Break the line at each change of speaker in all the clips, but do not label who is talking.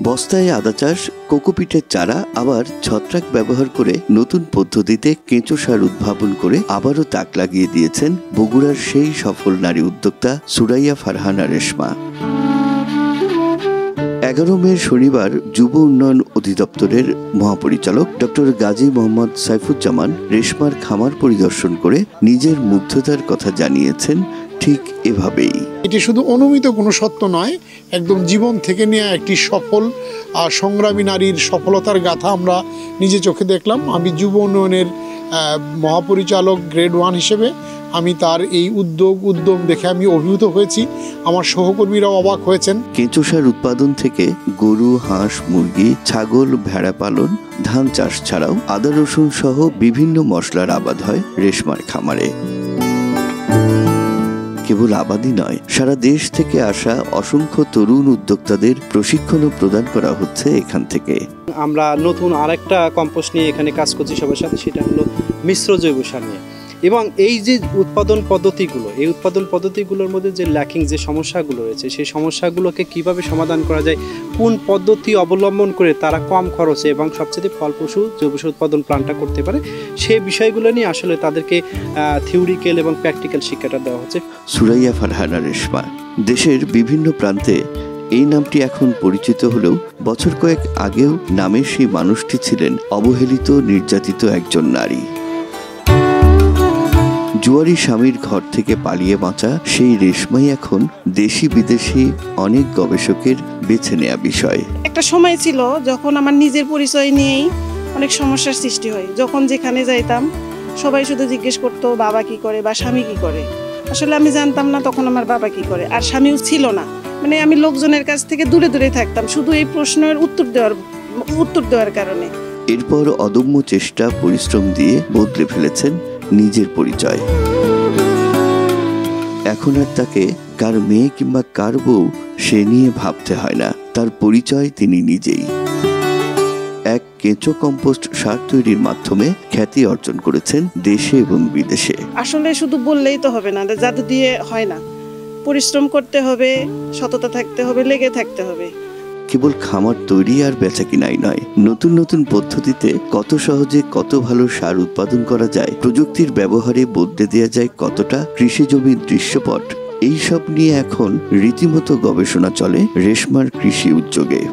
বস্তায় আদা চাষ, কোকোপিটের চারা, আবার ছত্রাক ব্যবহার করে নতুন পদ্ধতিতে কেঁচো সার উদ্ভাবন করে আবারও তাক লাগিয়ে দিয়েছেন বগুড়ার সেই সফল নারী উদ্যোক্তা সুরাইয়া ফারহানা রেশমা। 11 মে শনিবার যুব উন্নয়ন অধিদপ্তরের মহাপরিচালক ডক্টর গাজী মোহাম্মদ সাইফুজ্জামান রেশমার খামার পরিদর্শন করে নিজের মুগ্ধতার কথা জানিয়েছেন ঠিক এভাবেই।
এটি শুধু অনুমিত কোনো সত্য নয়, একদম জীবন থেকে নেওয়া একটি সফল সংগ্রামী নারীর সফলতার গাথা আমরা নিজে চোখে দেখলাম। আমি যুব উন্নয়নের মহাপরিচালক গ্রেড 1 হিসেবে আমি তার এই উদ্যম দেখে আমি অভিভূত হয়েছি। আমার সহকর্মীরাও অবাক হয়েছেন।
কেঁচো সার উৎপাদন থেকে গরু, হাঁস, মুরগি, ছাগল, ভেড়া পালন, ধান চাষ ছাড়াও আদা রসুন সহ বিভিন্ন মশলার আবাদ হয় রেশমার খামারে। কেবল আবাদই নয়, সারা দেশ থেকে আসা অসংখ্য তরুণ উদ্যোক্তাদের প্রশিক্ষণও প্রদান করা হচ্ছে এখান থেকে।
আমরা নতুন আরেকটা কম্পোস্ট নিয়ে এখানে কাজ করছি সবার সাথে, সেটা হলো মিশ্র জৈব সার নিয়ে। এবং এই যে উৎপাদন পদ্ধতিগুলোর মধ্যে যে ল্যাকিং যে সমস্যাগুলো রয়েছে, সেই সমস্যাগুলোকে কিভাবে সমাধান করা যায়, কোন পদ্ধতি অবলম্বন করে তারা কম খরচে এবং সবচেয়ে ফলপ্রসূ জৈব সার উৎপাদন প্ল্যানটা করতে পারে, সেই বিষয়গুলো নিয়ে আসলে তাদেরকে থিওরিক্যাল এবং প্র্যাকটিক্যাল শিক্ষাটা দেওয়া হচ্ছে।
সুরাইয়া ফারহানা রেশমা দেশের বিভিন্ন প্রান্তে এই নামটি এখন পরিচিত হলেও বছর কয়েক আগেও নামের সেই মানুষটি ছিলেন অবহেলিত, নির্যাতিত একজন নারী। জুয়ারি স্বামীর ঘর থেকে পালিয়ে বাঁচা সেই রেশমাই এখন দেশি বিদেশি অনেক গবেষকের বেছে নেওয়া বিষয়।
একটা সময় ছিল যখন আমার নিজের পরিচয় নিয়েই অনেক সমস্যার সৃষ্টি হয়। যখন যেখানে যাইতাম সবাই শুধু জিজ্ঞেস করতো বাবা কি করে বা স্বামী কি করে। আসলে আমি জানতাম না তখন আমার বাবা কি করে, আর স্বামীও ছিল না। মানে আমি লোকজনের কাছ থেকে দূরে দূরে থাকতাম শুধু এই প্রশ্নের উত্তর দেওয়ার কারণে।
এরপর অদম্য চেষ্টা, পরিশ্রম দিয়ে বদলে ফেলেছেন নিজের পরিচয়। এখন আর তাকে কার মেয়ে কিংবা কার বউ সে নিয়ে ভাবতে হয় না, তার পরিচয় তিনি নিজেই। এক কেঁচো কম্পোস্ট সার তৈরির মাধ্যমে খ্যাতি অর্জন করেছেন দেশে এবং বিদেশে।
আসলে শুধু বললেই তো হবে না, জাদু দিয়ে হয় না, পরিশ্রম করতে হবে, সততা থাকতে হবে, লেগে থাকতে হবে।
কেবল খামার তৈরি আর বেচাকিনাই নয়, নতুন নতুন পদ্ধতিতে কত সহজে কত ভালো সার উৎপাদন করা যায়, প্রযুক্তির ব্যবহারে বদলে দেওয়া যায় কতটা কৃষি জমির দৃশ্যপট, এইসব নিয়ে এখন রীতিমতো গবেষণা চলে রেশমার কৃষি উদ্যোগে।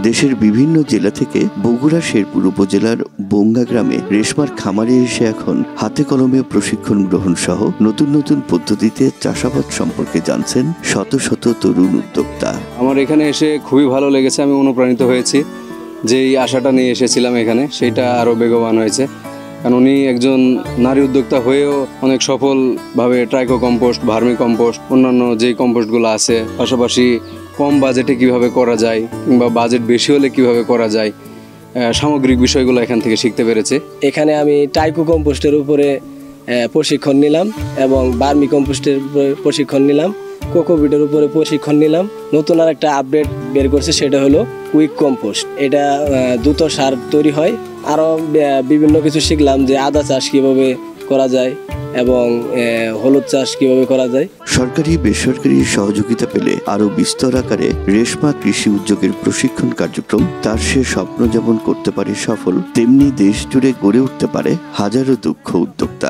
দেশের বিভিন্ন জেলা থেকে বগুড়া শেরপুর উপজেলার বঙ্গা গ্রামে রেশমার খামারে এসে এখন হাতে কলমে প্রশিক্ষণ গ্রহণ সহ নতুন নতুন পদ্ধতিতে চাষাবাদ সম্পর্কে জানছেন শত শত তরুণ উদ্যোক্তা।
আমার এখানে এসে খুবই ভালো লেগেছে, আমি অনুপ্রাণিত হয়েছি। যে এই আশাটা নিয়ে এসেছিলাম এখানে, সেটা আরও বেগবান হয়েছে। কারণ উনি একজন নারী উদ্যোক্তা হয়েও অনেক সফলভাবে ট্রাইকো কম্পোস্ট, ভার্মি কম্পোস্ট, অন্যান্য যেই কম্পোস্টগুলো আছে, পাশাপাশি কম বাজেটে কিভাবে করা যায় কিংবা বাজেট বেশি হলে কিভাবে করা যায়, সামগ্রিক বিষয়গুলো এখান থেকে শিখতে পেরেছে।
এখানে আমি ট্রাইকো কম্পোস্টের উপরে প্রশিক্ষণ নিলাম এবং ভার্মি কম্পোস্টের প্রশিক্ষণ নিলাম, কোকোপিটের উপরে প্রশিক্ষণ নিলাম। নতুন আর একটা আপডেট বের করছে, সেটা হলো কুইক কম্পোস্ট। এটা দ্রুত সার তৈরি হয়। আরও বিভিন্ন কিছু শিখলাম, যে আদা চাষ কীভাবে করা যায় এবং হলুদ চাষ কিভাবে করা যায়।
সরকারি বেসরকারি সহযোগিতা পেলে আরো বিস্তর আকারে রেশমা কৃষি উদ্যোগের প্রশিক্ষণ কার্যক্রম তার সে স্বপ্ন যেমন করতে পারে সফল, তেমনি দেশ জুড়ে গড়ে উঠতে পারে হাজারো দক্ষ উদ্যোক্তা।